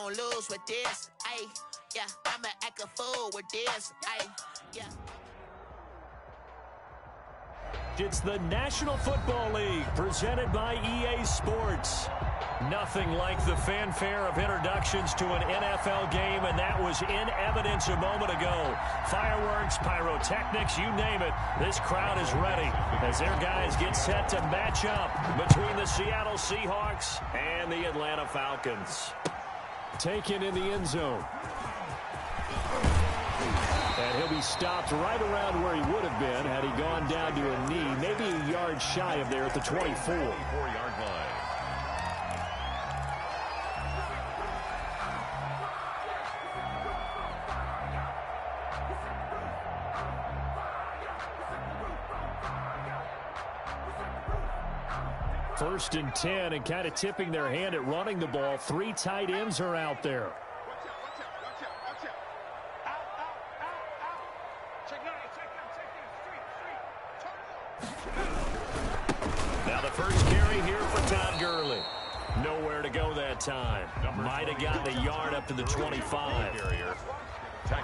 gon' lose with this. Ay, yeah, I'ma act a fool with this. Ay, yeah. It's the National Football League presented by EA Sports. Nothing like the fanfare of introductions to an NFL game, and that was in evidence a moment ago. Fireworks, pyrotechnics, you name it. This crowd is ready as their guys get set to match up between the Seattle Seahawks and the Atlanta Falcons. Taken in the end zone. And he'll be stopped right around where he would have been had he gone down to a knee, maybe a yard shy of there at the 24. 24-yard line. First and 10, and kind of tipping their hand at running the ball. 3 tight ends are out there. Now the first carry here for Todd Gurley. Nowhere to go that time. Might have gotten a yard up to the 25.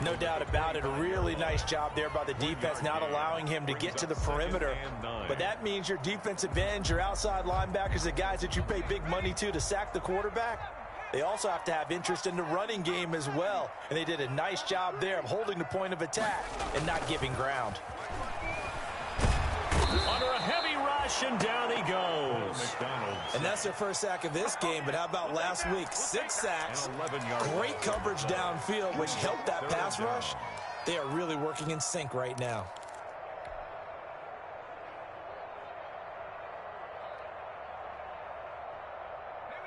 No doubt about it. A really nice job there by the defense, not allowing him to get to the perimeter. But that means your defensive ends, your outside linebackers, the guys that you pay big money to sack the quarterback, they also have to have interest in the running game as well. And they did a nice job there of holding the point of attack and not giving ground. Under a heavy rush, and down he goes. And that's their first sack of this game, but how about last week? 6 sacks, great coverage downfield, which helped that pass rush. They are really working in sync right now.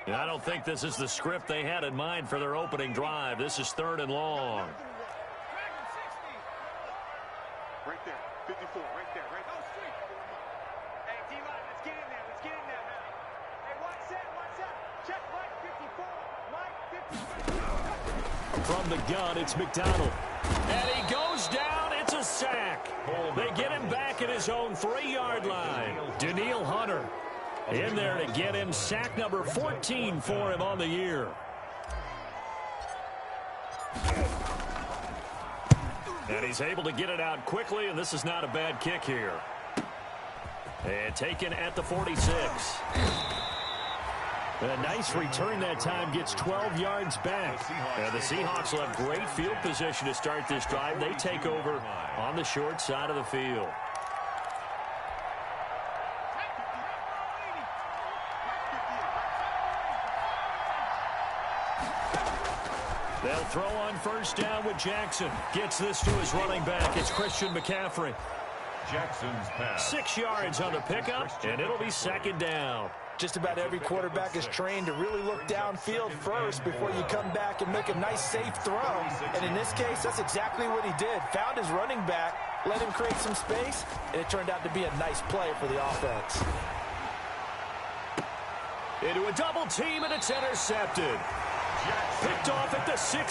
And I don't think this is the script they had in mind for their opening drive. This is 3rd and long. Right there, 54, right there, right there. Hey, D-line, let's get in there, let's get in there, man. Hey, watch that, check Mike 54, From the gun, it's McDonald. And he goes down, it's a sack. They get him back at his own 3-yard line. Danielle Hunter in there to get him sack number 14 for him on the year. And he's able to get it out quickly, and this is not a bad kick here. And taken at the 46. A nice return that time, gets 12 yards back. And the Seahawks will have great field position to start this drive. They take over on the short side of the field. They'll throw on first down with Jackson. Gets this to his running back. It's Christian McCaffrey. Jackson's pass. 6 yards on the pickup, and it'll be 2nd down. Just about every quarterback is trained to really look downfield first before you come back and make a nice, safe throw. And in this case, that's exactly what he did. Found his running back, let him create some space, and it turned out to be a nice play for the offense. Into a double team, and it's intercepted. Picked off at the 16.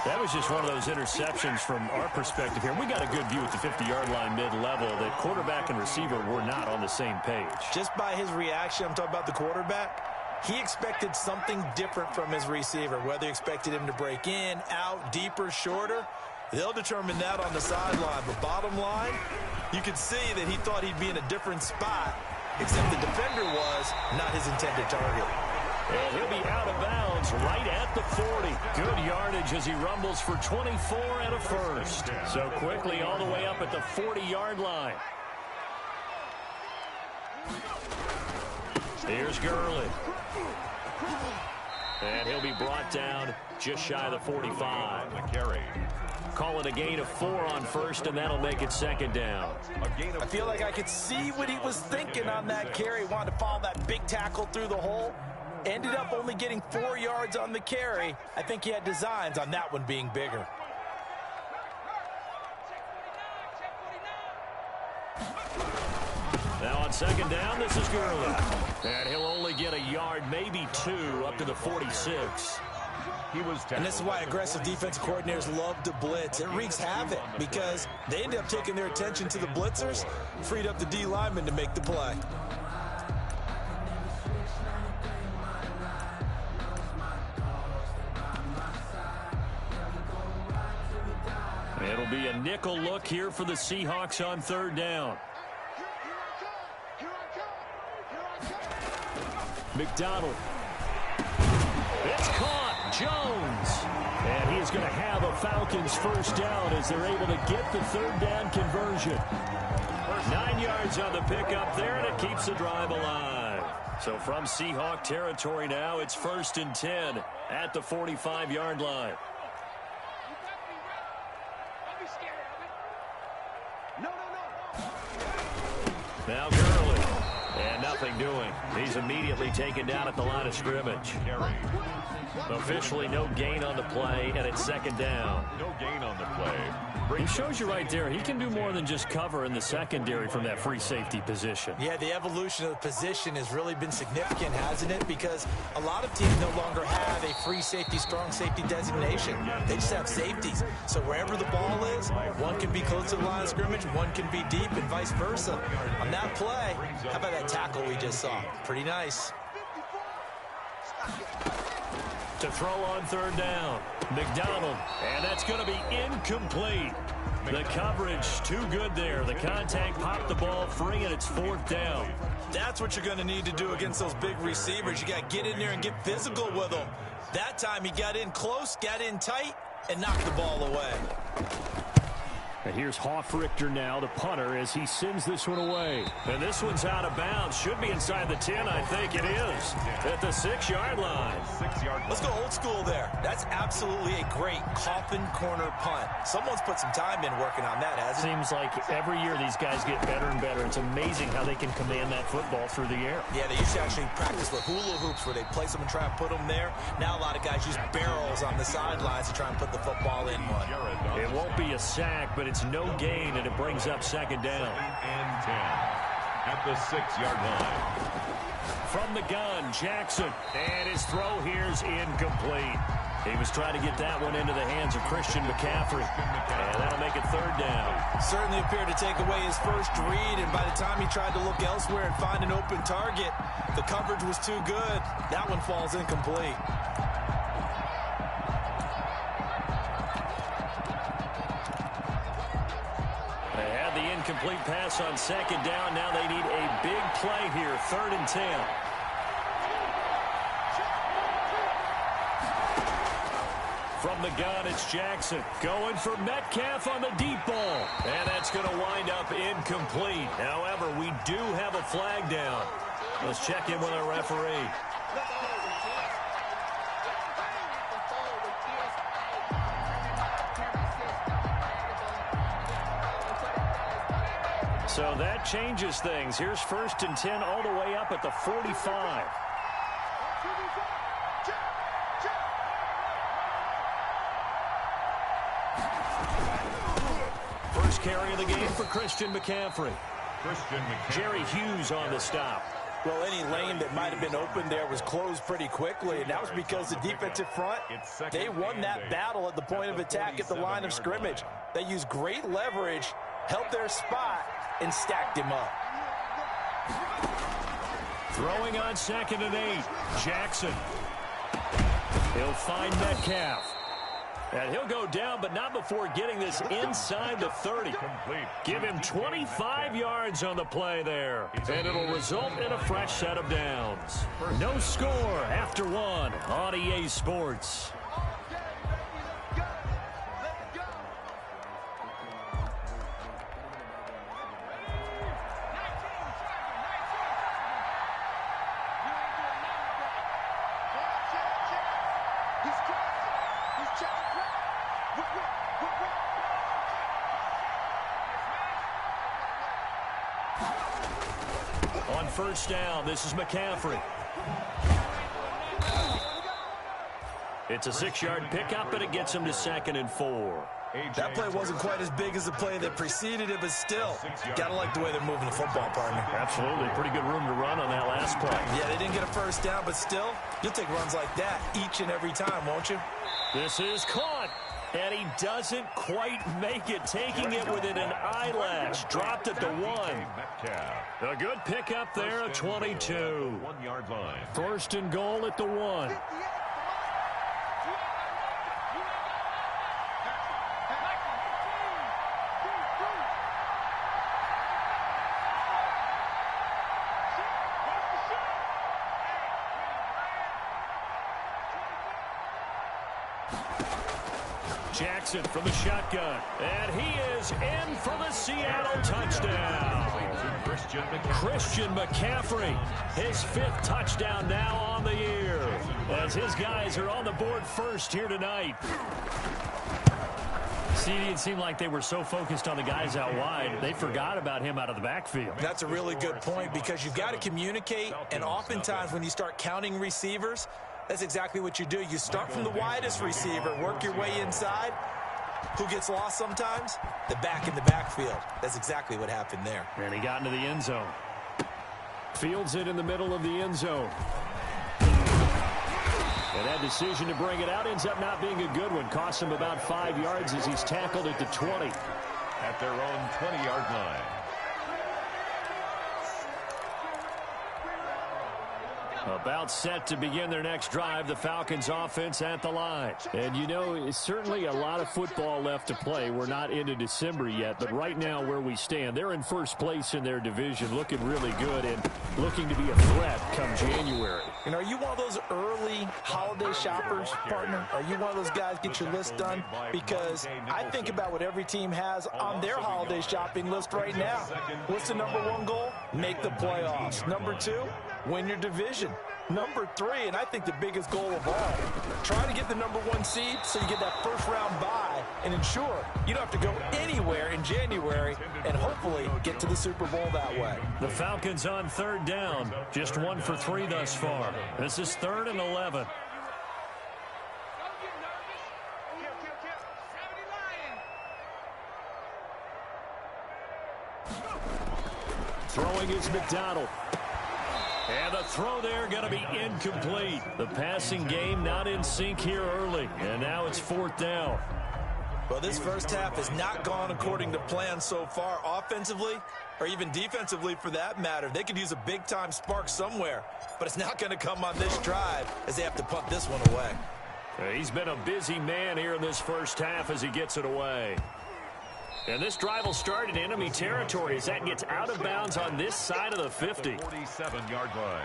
That was just one of those interceptions from our perspective here. We got a good view at the 50-yard line mid-level that quarterback and receiver were not on the same page. Just by his reaction, I'm talking about the quarterback, he expected something different from his receiver. Whether he expected him to break in, out, deeper, shorter, they'll determine that on the sideline. But bottom line, you could see that he thought he'd be in a different spot, except the defender was not his intended target. And he'll be out of bounds right at the 40. Good yardage as he rumbles for 24 and a first. So quickly all the way up at the 40-yard line. Here's Gurley. And he'll be brought down just shy of the 45. Call it a gain of 4 on first, and that'll make it 2nd down. I feel like I could see what he was thinking on that carry. Wanted to follow that big tackle through the hole. Ended up only getting 4 yards on the carry. I think he had designs on that one being bigger. Now on 2nd down, this is Gurley. And he'll only get a yard, maybe 2, up to the 46. And this is why aggressive defensive coordinators love to blitz. It wreaks havoc because they end up taking their attention to the blitzers, freed up the D lineman to make the play. It'll be a nickel look here for the Seahawks on third down. McDonald. It's caught. Jones. And he is going to have a Falcons first down as they're able to get the third down conversion. 9 yards on the pickup there, and it keeps the drive alive. So from Seahawk territory now, it's 1st and 10 at the 45-yard line. Now Gurley. And nothing doing. He's immediately taken down at the line of scrimmage. Officially no gain on the play, and it's 2nd down. No gain on the play. He shows you right there, he can do more than just cover in the secondary from that free safety position. Yeah, the evolution of the position has really been significant, hasn't it? Because a lot of teams no longer have a free safety, strong safety designation. They just have safeties. So wherever the ball is, one can be close to the line of scrimmage, one can be deep, and vice versa. On that play, how about that tackle we just saw? Pretty nice. To throw on third down, McDonald, and that's going to be incomplete. The coverage too good there. The contact popped the ball free, and it's 4th down. That's what you're going to need to do against those big receivers. You got to get in there and get physical with them. That time he got in close, got in tight, and knocked the ball away. And here's Hofrichter now, the punter, as he sends this one away. And this one's out of bounds. Should be inside the 10, I think it is. At the 6-yard line. Let's go old school there. That's absolutely a great coffin corner punt. Someone's put some time in working on that, hasn't it? Seems like every year these guys get better and better. It's amazing how they can command that football through the air. Yeah, they used to actually practice with hula hoops where they place them and try and put them there. Now a lot of guys use barrels on the sidelines to try and put the football in one. It won't be a sack, but it's no gain, and it brings up 2nd down. 2nd and 10 at the 6-yard line. From the gun, Jackson, and his throw here's incomplete. He was trying to get that one into the hands of Christian McCaffrey, and that'll make it 3rd down. Certainly appeared to take away his first read, and by the time he tried to look elsewhere and find an open target, the coverage was too good. That one falls incomplete. Incomplete pass on 2nd down. Now they need a big play here. 3rd and 10. From the gun, it's Jackson. Going for Metcalf on the deep ball. And that's going to wind up incomplete. However, we do have a flag down. Let's check in with our referee. So that changes things. Here's 1st and 10 all the way up at the 45. First carry of the game for Christian McCaffrey. Jerry Hughes on the stop. Well, any lane that might have been open there was closed pretty quickly, and that was because the defensive front, they won that battle at the point of attack at the line of scrimmage. They used great leverage, held their spot, and stacked him up. Throwing on 2nd and 8. Jackson. He'll find Metcalf. And he'll go down, but not before getting this inside the 30. Give him 25 yards on the play there. And it'll result in a fresh set of downs. No score after 1 on EA Sports. On 1st down, this is McCaffrey. It's a 6-yard pickup, and it gets him to 2nd and 4. That play wasn't quite as big as the play that preceded it, but still, gotta like the way they're moving the football, partner. Absolutely. Pretty good room to run on that last play. Yeah, they didn't get a first down, but still, you'll take runs like that each and every time, won't you? This is caught. And he doesn't quite make it, taking it within an eyelash. Dropped at the 1. A good pickup there at 22. 1-yard line. 1st and goal at the 1. Jackson from the shotgun. And he is in for the Seattle touchdown. Christian McCaffrey, his 5th touchdown now on the year, as his guys are on the board first here tonight. See, it seemed like they were so focused on the guys out wide, they forgot about him out of the backfield. That's a really good point, because you've got to communicate, and oftentimes when you start counting receivers, that's exactly what you do. You start from the widest receiver, work your way inside. Who gets lost sometimes? The back in the backfield. That's exactly what happened there. And he got into the end zone. Fields it in the middle of the end zone. And that decision to bring it out ends up not being a good one. Costs him about 5 yards as he's tackled at the 20. At their own 20-yard line. About set to begin their next drive, the Falcons offense at the line. And you know, it's certainly a lot of football left to play. We're not into December yet, but right now where we stand, they're in first place in their division, looking really good and looking to be a threat come January. And are you one of those early holiday shoppers, partner? Are you one of those guys get your list done? Because I think about what every team has on their holiday shopping list right now. What's the #1 goal? Make the playoffs. #2, win your division. #3, and I think the biggest goal of all, try to get the #1 seed so you get that first-round bye and ensure you don't have to go anywhere in January and hopefully get to the Super Bowl that way. The Falcons on 3rd down, just 1 for 3 thus far. This is 3rd and 11. Throwing is McDonald. And the throw there going to be incomplete. The passing game not in sync here early. And now it's 4th down. Well, this first half has not gone according to plan so far offensively or even defensively for that matter. They could use a big-time spark somewhere, but it's not going to come on this drive as they have to punt this one away. He's been a busy man here in this first half as he gets it away. And this drive will start in enemy territory as that gets out of bounds on this side of the 50. 47-yard line.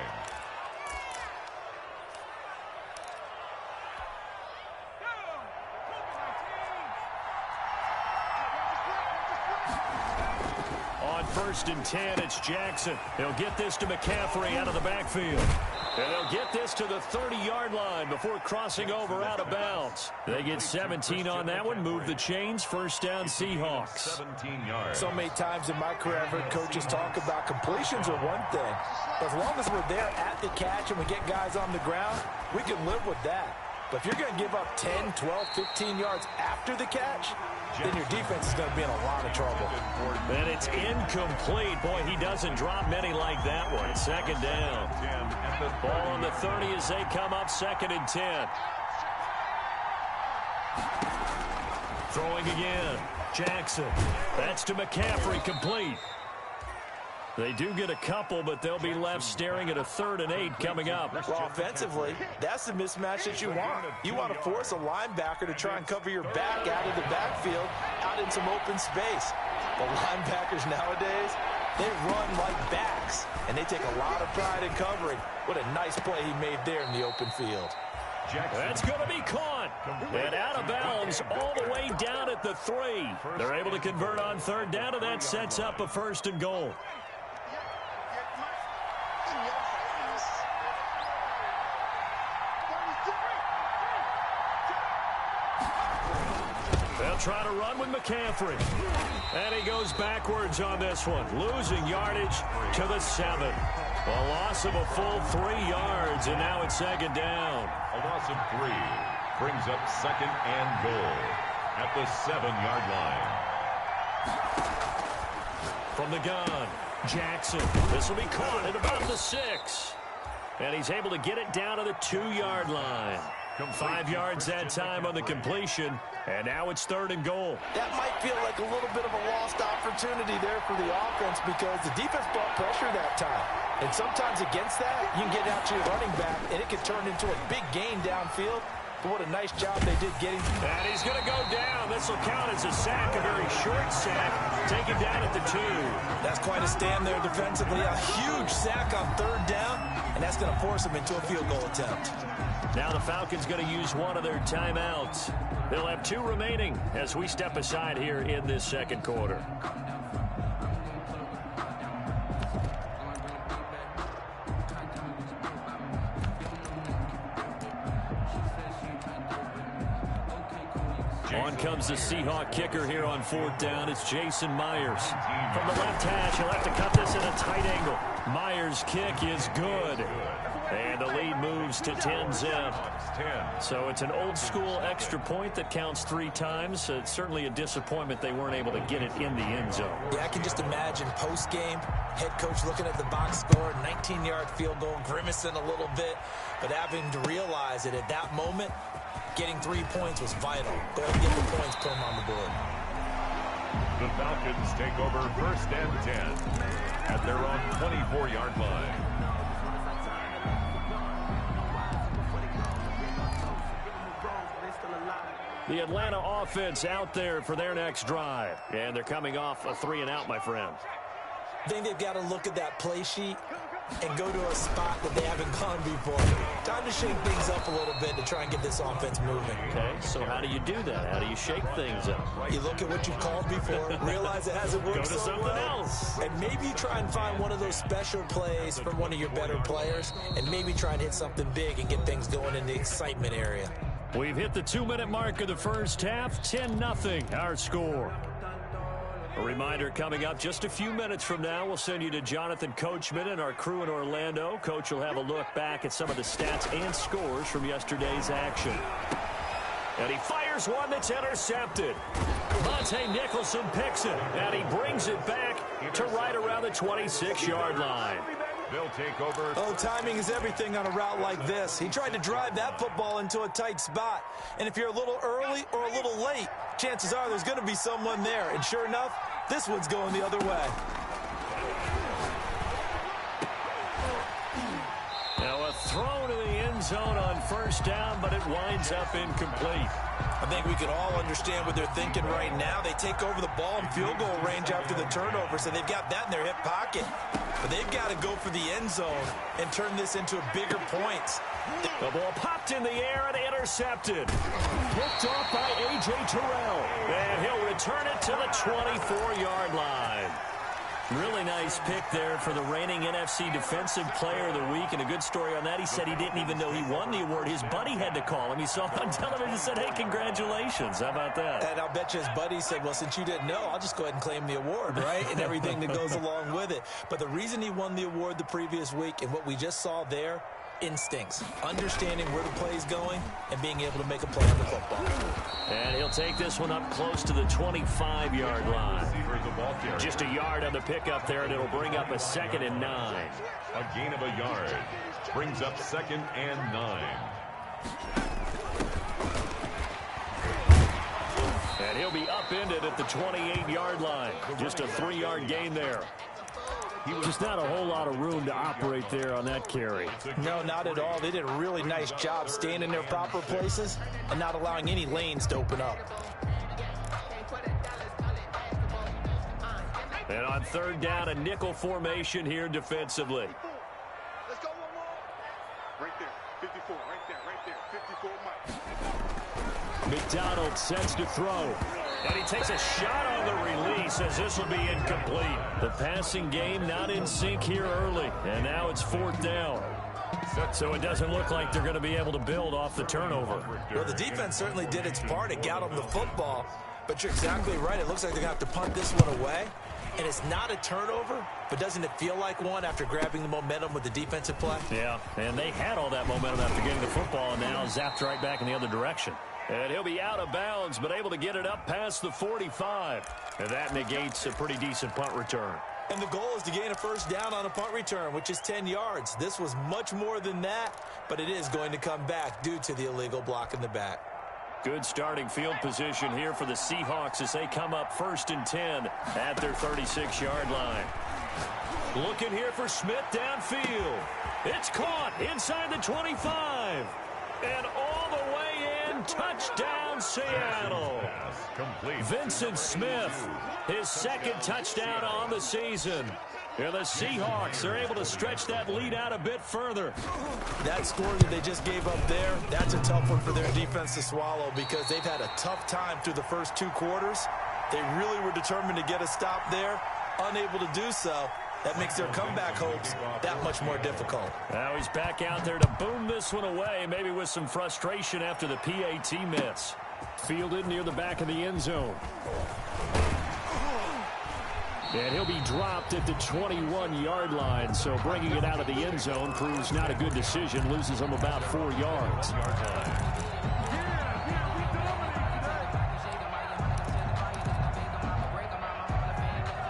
On 1st and 10, it's Jackson. He'll get this to McCaffrey out of the backfield. And they'll get this to the 30-yard line before crossing over out of bounds. They get 17 on that one, move the chains, 1st down Seahawks. 17 yards. So many times in my career I've heard coaches talk about completions are one thing. But as long as we're there at the catch and we get guys on the ground, we can live with that. But if you're going to give up 10, 12, 15 yards after the catch, then your defense is going to be in a lot of trouble. And it's incomplete. Boy, he doesn't drop many like that one. 2nd down. Ball on the 30 as they come up 2nd and 10. Throwing again. Jackson. That's to McCaffrey, complete. They do get a couple, but they'll be left staring at a 3rd and 8 coming up. Well, offensively, that's the mismatch that you want. You want to force a linebacker to try and cover your back out of the backfield, out in some open space. The linebackers nowadays, they run like backs, and they take a lot of pride in covering. What a nice play he made there in the open field. That's going to be caught. And out of bounds all the way down at the 3. They're able to convert on 3rd down, and that sets up a 1st and goal. They'll try to run with McCaffrey. And he goes backwards on this one, losing yardage to the 7. A loss of a full 3 yards, and now it's 2nd down. A loss of 3 brings up 2nd and goal at the 7-yard line. From the gun, Jackson. This will be caught at about the 6. And he's able to get it down to the 2-yard line. 5 yards that time on the completion, and now it's 3rd and goal. That might feel like a little bit of a lost opportunity there for the offense because the defense brought pressure that time. And sometimes against that, you can get out to your running back, and it could turn into a big gain downfield. But what a nice job they did getting. And he's going to go down. This will count as a sack, a very short sack, taken down at the 2. That's quite a stand there defensively. A huge sack on 3rd down. and that's going to force them into a field goal attempt. Now the Falcons going to use one of their timeouts. They'll have 2 remaining as we step aside here in this second quarter. On comes the Seahawk kicker here on 4th down. It's Jason Myers. From the left hash, he'll have to cut this in a tight angle. Myers' kick is good. And the lead moves to 10-zip. So it's an old-school extra point that counts 3 times. It's certainly a disappointment they weren't able to get it in the end zone. Yeah, I can just imagine post-game, head coach looking at the box score, 19-yard field goal, grimacing a little bit, but having to realize that at that moment, getting 3 points was vital. Go ahead and get the points, put them on the board. The Falcons take over 1st and 10 at their own 24-yard line. The Atlanta offense out there for their next drive. And they're coming off a 3-and-out, my friend. I think they've got to look at that play sheet and go to a spot that they haven't gone before. Time to shake things up a little bit to try and get this offense moving. Okay, so how do you do that? How do you shake things up? You look at what you've called before, realize it hasn't worked Go to something else. and maybe try and find one of those special plays from one of your better players, and maybe try and hit something big and get things going in the excitement area. We've hit the 2-minute mark of the first half. 10-0, our score. A reminder coming up just a few minutes from now, we'll send you to Jonathan Coachman and our crew in Orlando. Coach will have a look back at some of the stats and scores from yesterday's action. And he fires one that's intercepted. Monte Nicholson picks it, and he brings it back to right around the 26-yard line. They'll take over. Oh, timing is everything on a route like this. He tried to drive that football into a tight spot. And if you're a little early or a little late, chances are there's going to be someone there. And sure enough, this one's going the other way. Now a throw to the end zone on 1st down, but it winds up incomplete. I think we can all understand what they're thinking right now. They take over the ball in field goal range after the turnover, so they've got that in their hip pocket. But they've got to go for the end zone and turn this into bigger points. The ball popped in the air and intercepted. Picked off by A.J. Terrell. And he'll return it to the 24-yard line. Really nice pick there for the reigning NFC Defensive Player of the Week. And a good story on that, he said he didn't even know he won the award. His buddy had to call him. He saw him on television and said, hey, congratulations. How about that? And I'll bet you his buddy said, well, since you didn't know, I'll just go ahead and claim the award, right? And everything that goes along with it. But the reason he won the award the previous week and what we just saw there, instincts, understanding where the play is going and being able to make a play on the football. And he'll take this one up close to the 25-yard line. Just a yard on the pickup there, and it'll bring up a 2nd and 9. A gain of a yard brings up 2nd and 9. And he'll be upended at the 28-yard line. Just a 3-yard gain there. Just not a whole lot of room to operate there on that carry. No, not at all. They did a really nice job staying in their proper places and not allowing any lanes to open up. And on 3rd down, a nickel formation here defensively. Let's go one more. Right there, 54, right there, 54 Mike. McDonald sets to throw. And he takes a shot on the release as this will be incomplete. The passing game not in sync here early. And now it's 4th down. So it doesn't look like they're going to be able to build off the turnover. Well, the defense certainly did its part. It got them the football. But you're exactly right. It looks like they're going to have to punt this one away. And it's not a turnover, but doesn't it feel like one after grabbing the momentum with the defensive play? Yeah, and they had all that momentum after getting the football and now zapped right back in the other direction. And he'll be out of bounds, but able to get it up past the 45. And that negates a pretty decent punt return. And the goal is to gain a 1st down on a punt return, which is 10 yards. This was much more than that, but it is going to come back due to the illegal block in the back. Good starting field position here for the Seahawks as they come up 1st and 10 at their 36-yard line. Looking here for Smith downfield. It's caught inside the 25. And all the way in, touchdown Seattle. Vincent Smith, his 2nd touchdown on the season. And the Seahawks are able to stretch that lead out a bit further. That score that they just gave up there, that's a tough one for their defense to swallow because they've had a tough time through the first 2 quarters. They really were determined to get a stop there, unable to do so. That makes their comeback hopes that much more difficult. Now he's back out there to boom this one away, maybe with some frustration after the PAT miss. Fielded near the back of the end zone. And he'll be dropped at the 21-yard line, so bringing it out of the end zone proves not a good decision, loses him about 4 yards.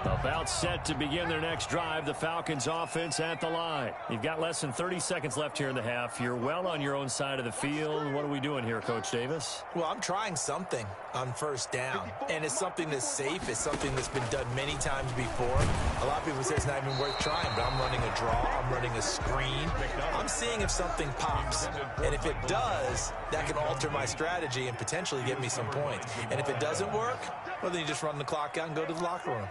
About set to begin their next drive, the Falcons offense at the line. You've got less than 30 seconds left here in the half. You're well on your own side of the field. What are we doing here, Coach Davis? Well, I'm trying something on first down, and it's something that's safe. It's something that's been done many times before. A lot of people say it's not even worth trying, but I'm running a draw. I'm running a screen. I'm seeing if something pops, and if it does, that can alter my strategy and potentially get me some points. And if it doesn't work, well, then you just run the clock out and go to the locker room.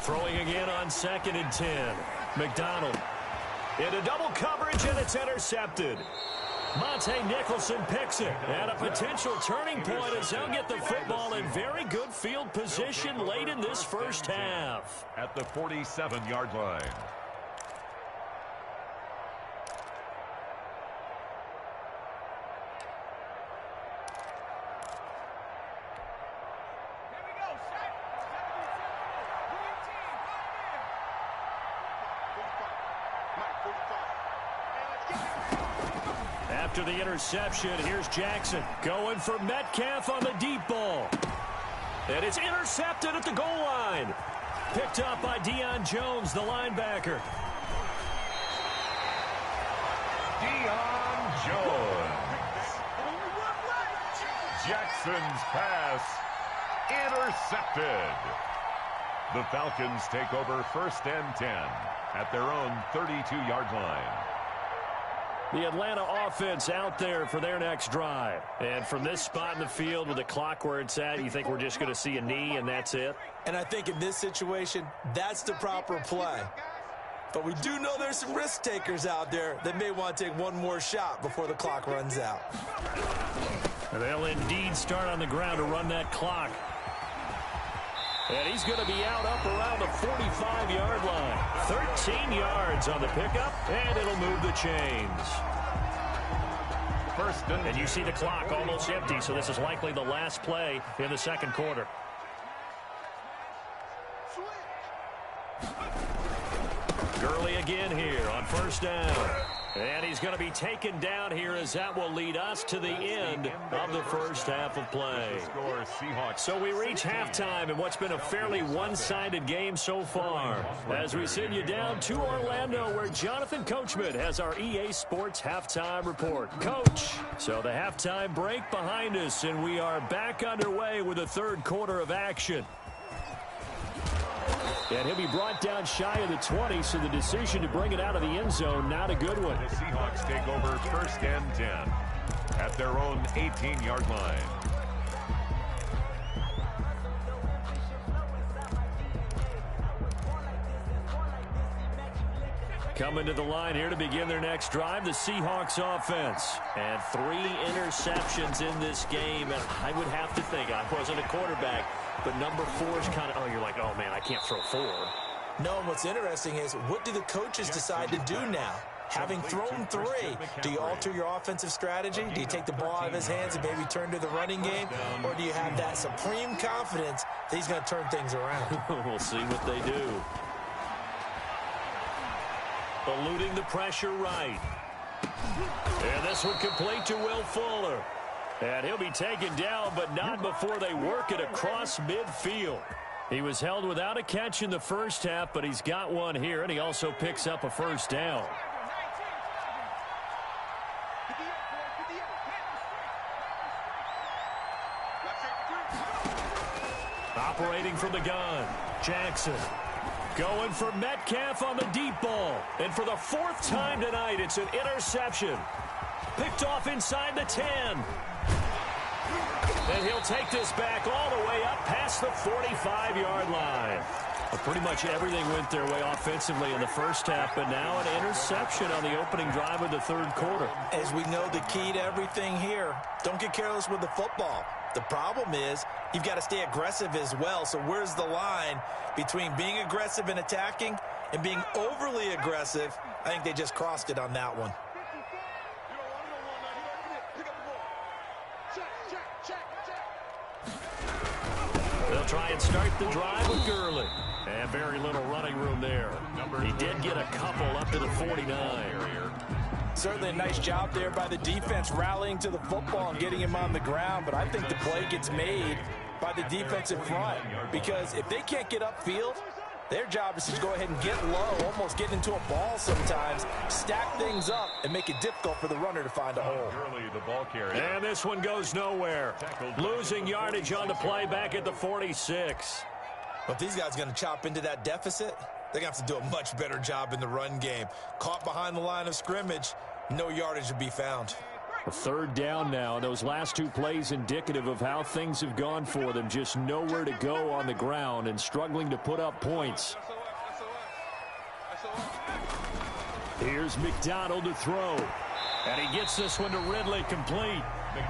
Throwing again on 2nd and 10. McDonald into double coverage, and it's intercepted. Monte Nicholson picks it. And a potential turning point as they'll get the football in very good field position late in this first half. At the 47-yard line. After the interception, here's Jackson going for Metcalf on the deep ball. And it's intercepted at the goal line. Picked up by Deion Jones, the linebacker. Deion Jones. Jackson's pass intercepted. The Falcons take over 1st and 10 at their own 32-yard line. The Atlanta offense out there for their next drive. And from this spot in the field with the clock where it's at, you think we're just going to see a knee and that's it? And I think in this situation, that's the proper play. But we do know there's some risk takers out there that may want to take one more shot before the clock runs out. And they'll indeed start on the ground to run that clock. And he's going to be out up around the 45-yard line. 13 yards on the pickup, and it'll move the chains. And you see the clock almost empty, so this is likely the last play in the second quarter. Gurley again here on first down. And he's going to be taken down here as that will lead us to the end of the first half of play. So we reach halftime in what's been a fairly one-sided game so far. As we send you down to Orlando where Jonathan Coachman has our EA Sports Halftime Report. Coach, so the halftime break behind us, and we are back underway with the third quarter of action. And he'll be brought down shy of the 20, so the decision to bring it out of the end zone, not a good one. The Seahawks take over 1st and 10 at their own 18-yard line. Coming to the line here to begin their next drive, the Seahawks offense. And 3 interceptions in this game, and I would have to think, I wasn't a quarterback, but number 4 is kind of, oh, you're like, oh, man, I can't throw 4. No, and what's interesting is, what do the coaches decide to do now? Having thrown 3, do you alter your offensive strategy? Do you take the ball out of his hands and maybe turn to the running game? Or do you have that supreme confidence that he's going to turn things around? We'll see what they do. Eluding the pressure right. And this one complete to Will Fuller. And he'll be taken down, but not before they work it across midfield. He was held without a catch in the first half, but he's got one here, and he also picks up a first down. Operating from the gun, Jackson. Going for Metcalf on the deep ball. And for the 4th time tonight, it's an interception. Picked off inside the 10. And he'll take this back all the way up past the 45-yard line. Well, pretty much everything went their way offensively in the first half, but now an interception on the opening drive of the third quarter. As we know, the key to everything here, don't get careless with the football. The problem is you've got to stay aggressive as well. So where's the line between being aggressive and attacking and being overly aggressive? I think they just crossed it on that one. They'll try and start the drive with Gurley. And very little running room there. He did get a couple up to the 49. Certainly a nice job there by the defense rallying to the football and getting him on the ground. But I think the play gets made by the defensive front. Because if they can't get upfield, their job is to go ahead and get low, almost get into a ball sometimes, stack things up, and make it difficult for the runner to find a hole. The ball carrier. And this one goes nowhere. Losing yardage on the play back at the 46. But if these guys are going to chop into that deficit, they're going to have to do a much better job in the run game. Caught behind the line of scrimmage, no yardage to be found. A third down now. Those last two plays indicative of how things have gone for them. Just nowhere to go on the ground and struggling to put up points. Here's McDonald to throw. And he gets this one to Ridley complete.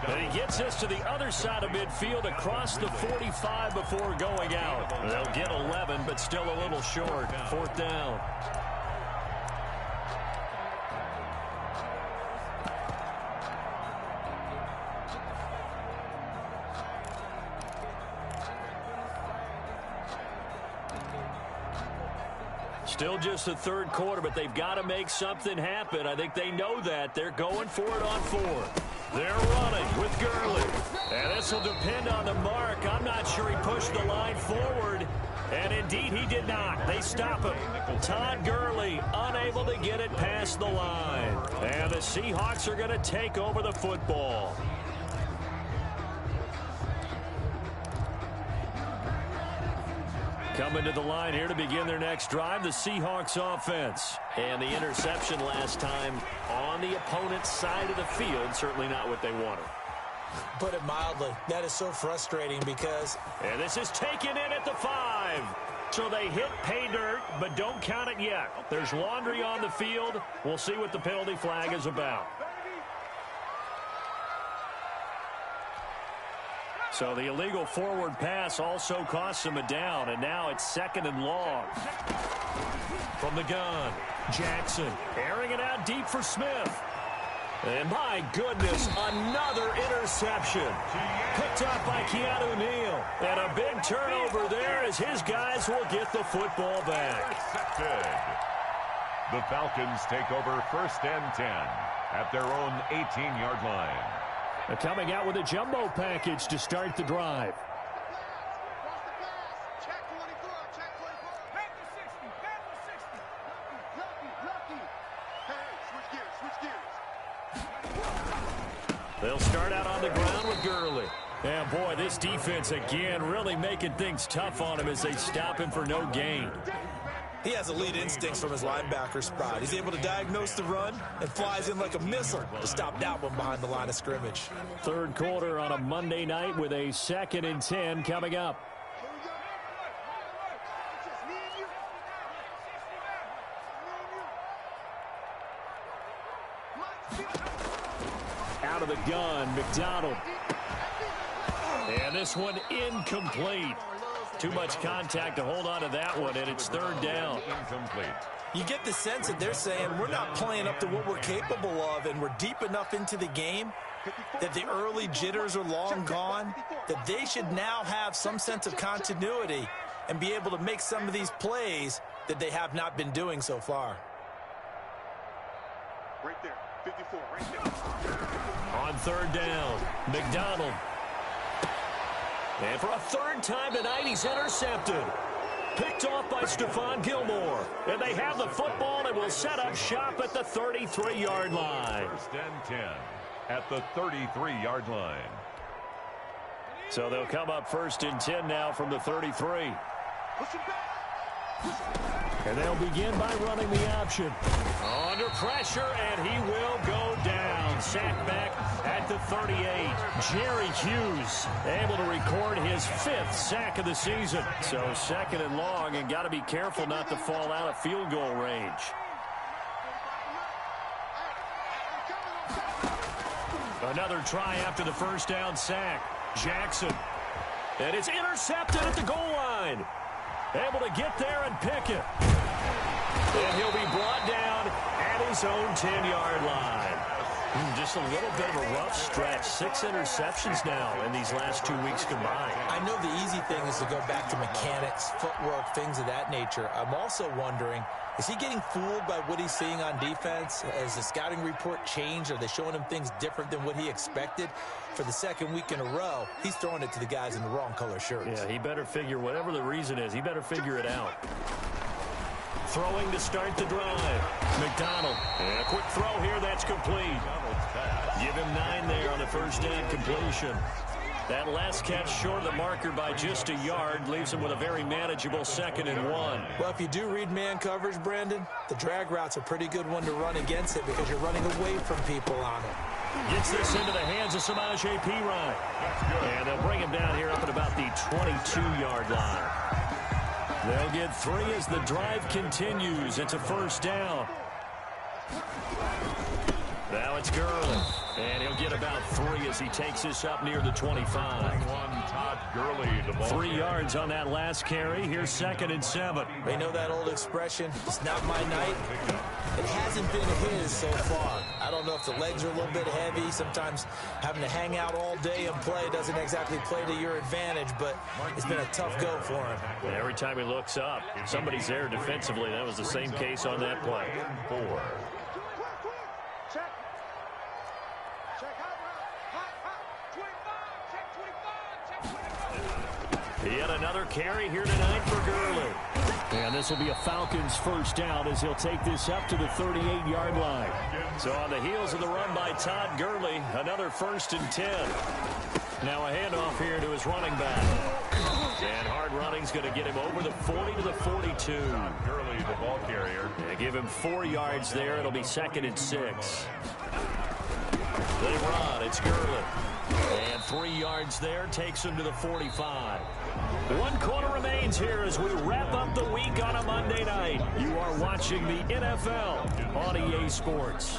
And he gets this to the other side of midfield across the 45 before going out. They'll get 11, but still a little short. Fourth down. Still just the third quarter, but they've got to make something happen. I think they know that. They're going for it on fourth. They're running with Gurley. And this will depend on the mark. I'm not sure he pushed the line forward. And indeed, he did not. They stop him. Todd Gurley unable to get it past the line. And the Seahawks are going to take over the football. Coming to the line here to begin their next drive, the Seahawks offense. And the interception last time on the opponent's side of the field, certainly not what they wanted. Put it mildly, that is so frustrating because... And this is taken in at the 5. So they hit pay dirt, but don't count it yet. There's laundry on the field. We'll see what the penalty flag is about. So the illegal forward pass also costs him a down, and now it's second and long. From the gun, Jackson airing it out deep for Smith. And my goodness, another interception. Picked up by Keanu Neal. And a big turnover there as his guys will get the football back. The Falcons take over first and 10 at their own 18-yard line. They're coming out with a jumbo package to start the drive. They'll start out on the ground with Gurley. And boy, this defense again really making things tough on him as they stop him for no gain. He has elite instincts from his linebacker spot. He's able to diagnose the run and flies in like a missile to stop that one behind the line of scrimmage. Third quarter on a Monday night with a 2nd and 10 coming up. Out of the gun, McDonald. And this one incomplete. Too much contact to hold on to that one, and it's third down. Incomplete. You get the sense that they're saying we're not playing up to what we're capable of, and we're deep enough into the game that the early jitters are long gone, that they should now have some sense of continuity and be able to make some of these plays that they have not been doing so far. Right there, 54, right there. On third down, McDonald. And for a third time tonight, he's intercepted. Picked off by Stephon Gilmore. And they have the football and will set up shop at the 33-yard line. First and 10 at the 33-yard line. So they'll come up first and 10 now from the 33. Push it back. And they'll begin by running the option. Under pressure, and he will go down. Sack back at the 38. Jerry Hughes able to record his 5th sack of the season. So 2nd and long, and got to be careful not to fall out of field goal range. Another try after the first down sack. Jackson. And it's intercepted at the goal line. Able to get there and pick it. And he'll be brought down at his own 10-yard line. Just a little bit of a rough stretch. 6 interceptions now in these last 2 weeks combined. I know the easy thing is to go back to mechanics, footwork, things of that nature. I'm also wondering, is he getting fooled by what he's seeing on defense? Has the scouting report changed? Are they showing him things different than what he expected? For the 2nd week in a row, he's throwing it to the guys in the wrong color shirts. Yeah, he better figure, whatever the reason is, he better figure it out. Throwing to start the drive. McDonald. And a quick throw here, that's complete. Give him 9 there on the first down completion. That last catch short of the marker by just a yard leaves him with a very manageable 2nd and 1. Well, if you do read man coverage, Brandon, the drag route's a pretty good one to run against it because you're running away from people on it. Gets this into the hands of Samaje Perine. And they'll bring him down here up at about the 22-yard line. They'll get 3 as the drive continues. It's a first down. Now it's Gurley. And he'll get about 3 as he takes this up near the 25. Todd Gurley, the ball 3 yards on that last carry. Here's 2nd and 7. They know that old expression, it's not my night. It hasn't been his so far. I don't know if the legs are a little bit heavy. Sometimes having to hang out all day and play doesn't exactly play to your advantage, but it's been a tough go for him. Every time he looks up, somebody's there defensively. That was the same case on that play. 4. Yet another carry here tonight for Gurley. And this will be a Falcons first down as he'll take this up to the 38-yard line. So on the heels of the run by Todd Gurley, another 1st and 10. Now a handoff here to his running back. And hard running's going to get him over the 40 to the 42. Gurley, the ball carrier. They give him 4 yards there. It'll be 2nd and 6. They run. It's Gurley. And 3 yards there takes him to the 45. 1 quarter remains here as we wrap up the week on a Monday night. You are watching the NFL on EA Sports.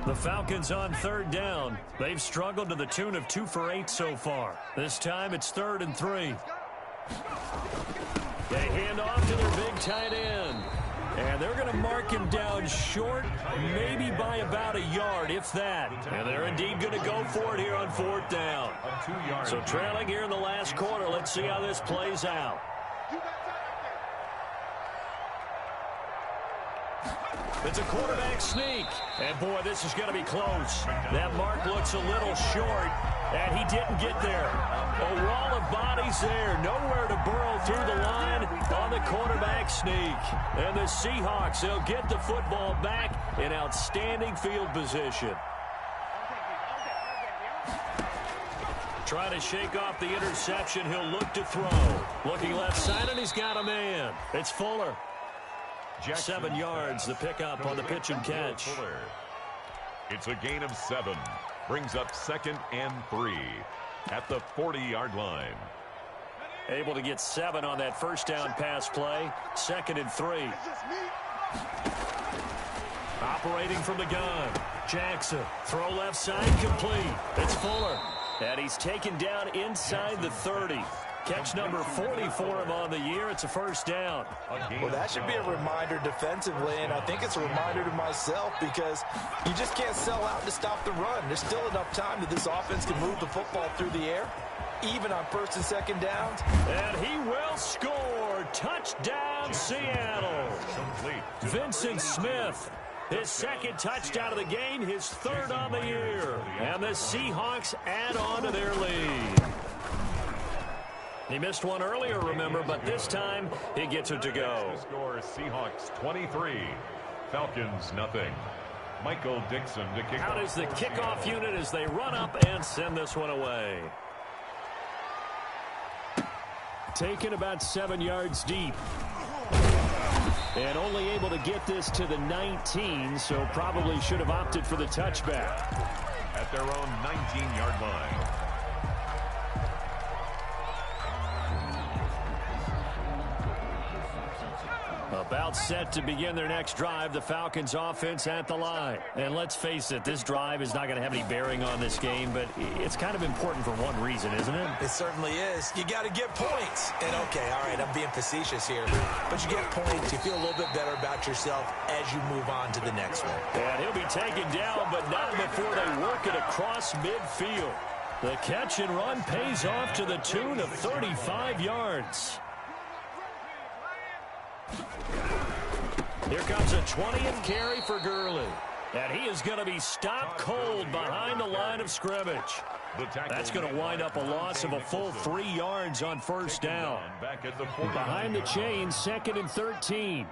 The Falcons on 3rd down. They've struggled to the tune of 2 for 8 so far. This time it's 3rd and 3. They hand off to their big tight end. And they're going to mark him down short, maybe by about a yard, if that. And they're indeed going to go for it here on 4th down. So trailing here in the last quarter. Let's see how this plays out. It's a quarterback sneak. And, boy, this is going to be close. That mark looks a little short, and he didn't get there. A wall of bodies there. Nowhere to burrow through the line on the quarterback sneak. And the Seahawks, they'll get the football back in outstanding field position. Trying to shake off the interception. He'll look to throw. Looking left side, and he's got a man. It's Fuller. 7 yards, the pickup on the pitch and catch. It's a gain of 7. Brings up 2nd and 3 at the 40-yard line. Able to get 7 on that first down pass play. 2nd and 3. Operating from the gun. Jackson. Throw left side complete. It's Fuller. And he's taken down inside the 30. Catch number 40 for him on the year. It's a first down. Well, that should be a reminder defensively, and I think it's a reminder to myself because you just can't sell out to stop the run. There's still enough time that this offense can move the football through the air, even on 1st and 2nd downs. And he will score. Touchdown, Seattle. Vincent Smith. His 2nd touchdown of the game, his 3rd on the year. And the Seahawks add on to their lead. He missed one earlier, remember, but this time he gets it to go. Score Seahawks 23, Falcons nothing. Michael Dixon to kick out off. is the kickoff unit as they run up and send this one away. Taken about 7 yards deep. And only able to get this to the 19, so probably should have opted for the touchback. At their own 19-yard line. About set to begin their next drive, the Falcons offense at the line. And let's face it, this drive is not going to have any bearing on this game, but it's kind of important for one reason, isn't it? It certainly is. You got to get points. And okay, all right, I'm being facetious here, but you get points, you feel a little bit better about yourself as you move on to the next one. And he'll be taken down, but not before they work it across midfield. The catch and run pays off to the tune of 35 yards. Here comes a 20th carry for Gurley. And he is going to be stopped cold behind the line of scrimmage. That's going to wind up a loss of a full 3 yards on first down. Behind the chains, 2nd and 13.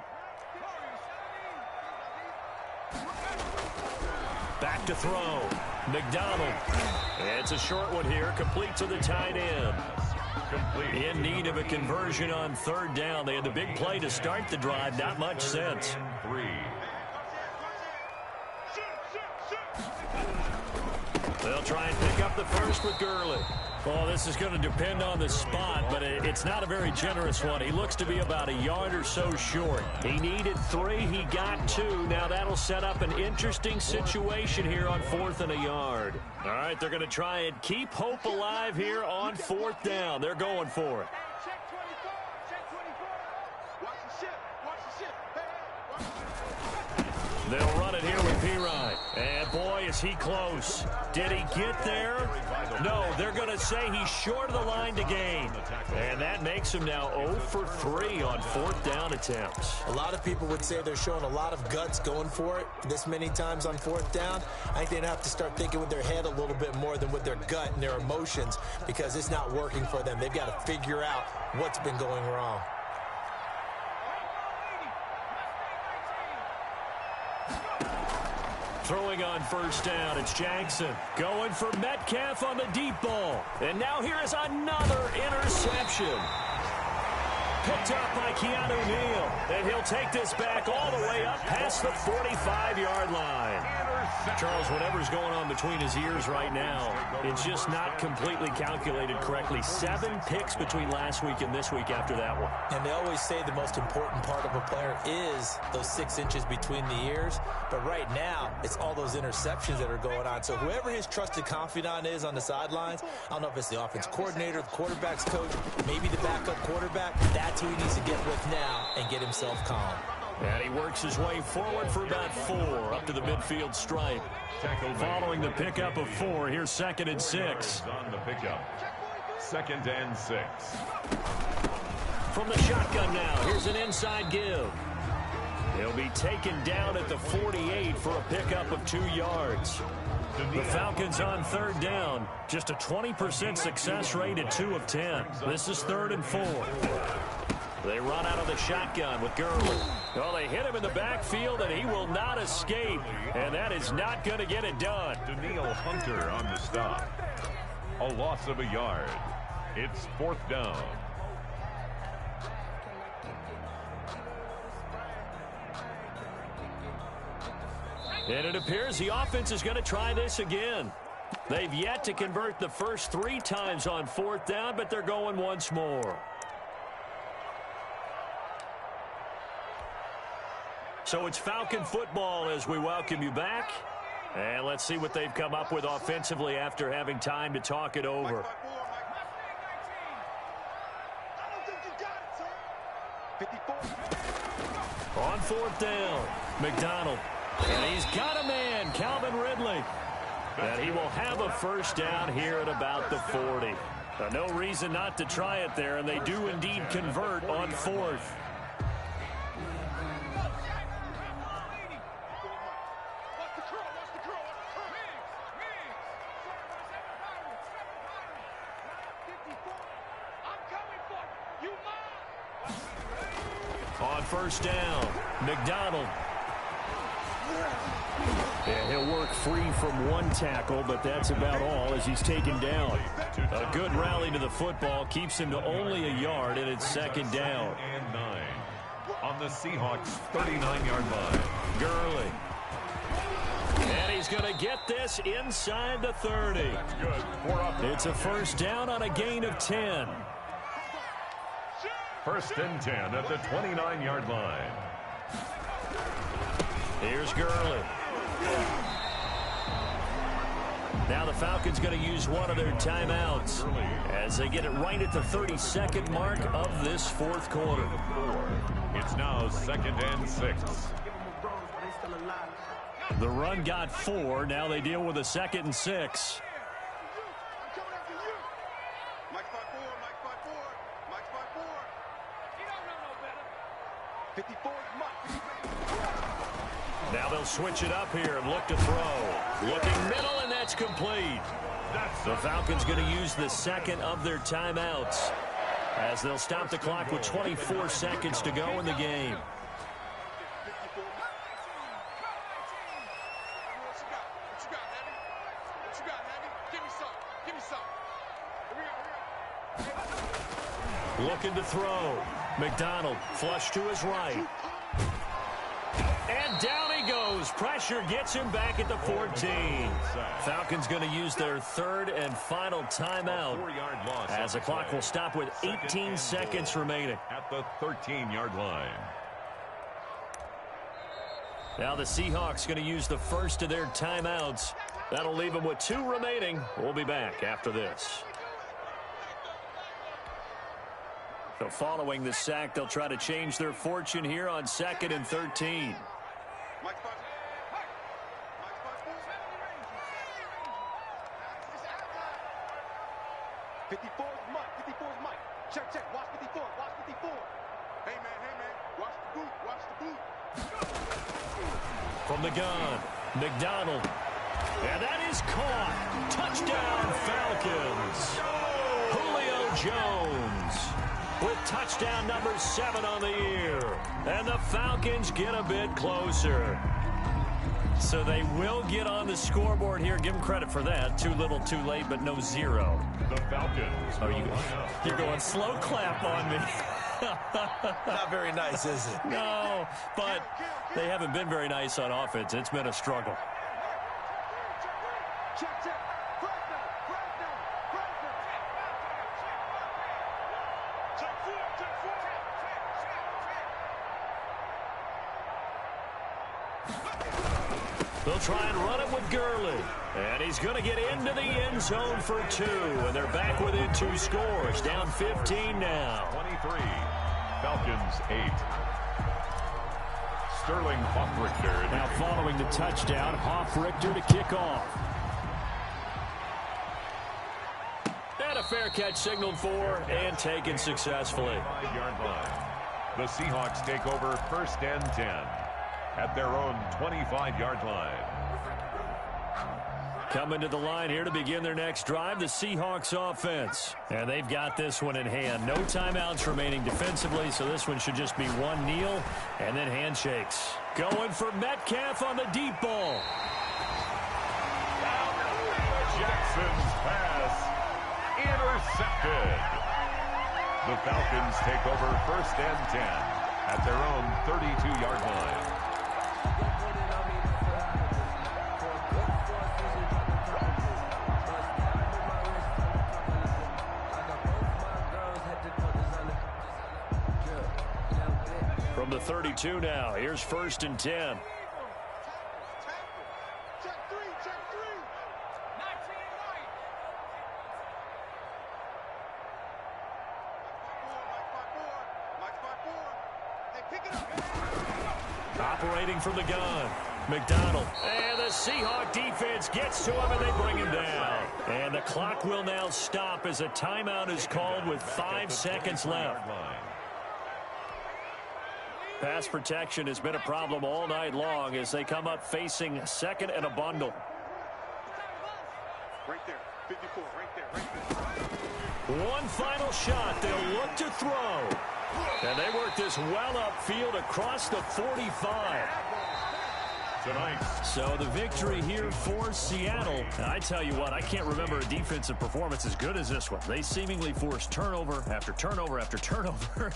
Back to throw. McDonald. It's a short one here, complete to the tight end. In need of a conversion on 3rd down. They had the big play to start the drive. Not much sense. They'll try and pick up the first with Gurley. Well, this is going to depend on the spot, but it's not a very generous one. He looks to be about a yard or so short. He needed 3. He got 2. Now that'll set up an interesting situation here on 4th and a yard. All right, they're going to try and keep hope alive here on 4th down. They're going for it. Check 24. Check 24. Watch the ship. Watch the ship. They'll run it here with P-Ryan. And boy, is he close. Did he get there? No, they're going to say he's short of the line to gain. And that makes him now 0 for 3 on 4th down attempts. A lot of people would say they're showing a lot of guts going for it this many times on 4th down. I think they'd have to start thinking with their head a little bit more than with their gut and their emotions, because it's not working for them. They've got to figure out what's been going wrong. Throwing on first down, it's Jackson. Going for Metcalf on the deep ball. And now here is another interception. Picked up by Keanu Neal. And he'll take this back all the way up past the 45-yard line. Charles, whatever's going on between his ears right now, it's just not completely calculated correctly. 7 picks between last week and this week after that one. And they always say the most important part of a player is those 6 inches between the ears. But right now, it's all those interceptions that are going on. So whoever his trusted confidant is on the sidelines, I don't know if it's the offense coordinator, the quarterback's coach, maybe the backup quarterback, that's who he needs to get with now and get himself calm. And he works his way forward for about 4 up to the midfield stripe. Following the pickup of 4, here's 2nd and 6. On the pickup. 2nd and 6. From the shotgun now, here's an inside give. He'll be taken down at the 48 for a pickup of 2 yards. The Falcons on 3rd down. Just a 20% success rate at 2 of 10. This is 3rd and 4. They run out of the shotgun with Gurley. Well, they hit him in the backfield, and he will not escape. And that is not going to get it done. Daniil Hunter on the stop. A loss of a yard. It's 4th down. And it appears the offense is going to try this again. They've yet to convert the first 3 times on 4th down, but they're going once more. So it's Falcon football as we welcome you back. And let's see what they've come up with offensively after having time to talk it over. On 4th down, McDonald. And he's got a man, Calvin Ridley. And he will have a first down here at about the 40. No reason not to try it there, and they do indeed convert on 4th. On first down, McDonald. And he'll work free from 1 tackle, but that's about all as he's taken down. A good rally to the football keeps him to only a yard, and it's 2nd down. on the Seahawks' 39-yard line. Gurley. And he's going to get this inside the 30. That's good. It's a first down on a gain of 10. First and 10 at the 29-yard line. Here's Gurley. Now the Falcons going to use one of their timeouts as they get it right at the 32nd mark of this fourth quarter. It's now 2nd and 6. The run got 4. Now they deal with a 2nd and 6. Mike 5-4, Mike 5-4, Mike 5-4. You don't know no better. 54 is Mike. Now they'll switch it up here and look to throw. Looking middle, and that's complete. The Falcons going to use the second of their timeouts as they'll stop the clock with 24 seconds to go in the game. Looking to throw. McDonald flush to his right. And down he goes. Pressure gets him back at the 14. Falcons going to use their third and final timeout as the clock will stop with 18 seconds remaining. At the 13-yard line. Now the Seahawks going to use the first of their timeouts. That'll leave them with 2 remaining. We'll be back after this. So following the sack, they'll try to change their fortune here on 2nd and 13. Mike 5-4. 54 is Mike. 54 is Mike. Check, check. Watch 54. Watch 54. Hey, man. Watch the boot. Watch the boot. From the gun, McDonald. And that is caught. Touchdown, Falcons. Julio Jones with touchdown number 7 on the year. And the Falcons get a bit closer. So they will get on the scoreboard here. Give them credit for that. Too little, too late, but no 0. The Falcons. You're going slow clap on me. Not very nice, is it? No, but they haven't been very nice on offense. It's been a struggle. Check. They'll try and run it with Gurley. And he's going to get into the end zone for 2. And they're back within 2 scores. Down 15 now. 23. Falcons 8. Sterling Hoffrichter. Now following the touchdown, Hoffrichter to kick off. And a fair catch signaled for and taken successfully. 5-yard line. The Seahawks take over 1st and 10 at their own 25-yard line. Coming to the line here to begin their next drive, the Seahawks offense. And they've got this one in hand. No timeouts remaining defensively, so this one should just be one kneel and then handshakes. Going for Metcalf on the deep ball. Jackson's pass intercepted. The Falcons take over 1st and 10 at their own 32-yard line. From the 32 now, here's 1st and 10. Check 3. 19 right. Mike 5-4. Hey, pick it up. Operating from the gun. McDonald. And the Seahawk defense gets to him, and they bring him down. And the clock will now stop as a timeout is called with 5 seconds left. Pass protection has been a problem all night long as they come up facing 2nd and a bundle. Right there. 54. Right there. One final shot. They'll look to throw. And they work this well upfield across the 45. Tonight. So the victory here for Seattle. And I tell you what, I can't remember a defensive performance as good as this one. They seemingly forced turnover after turnover after turnover.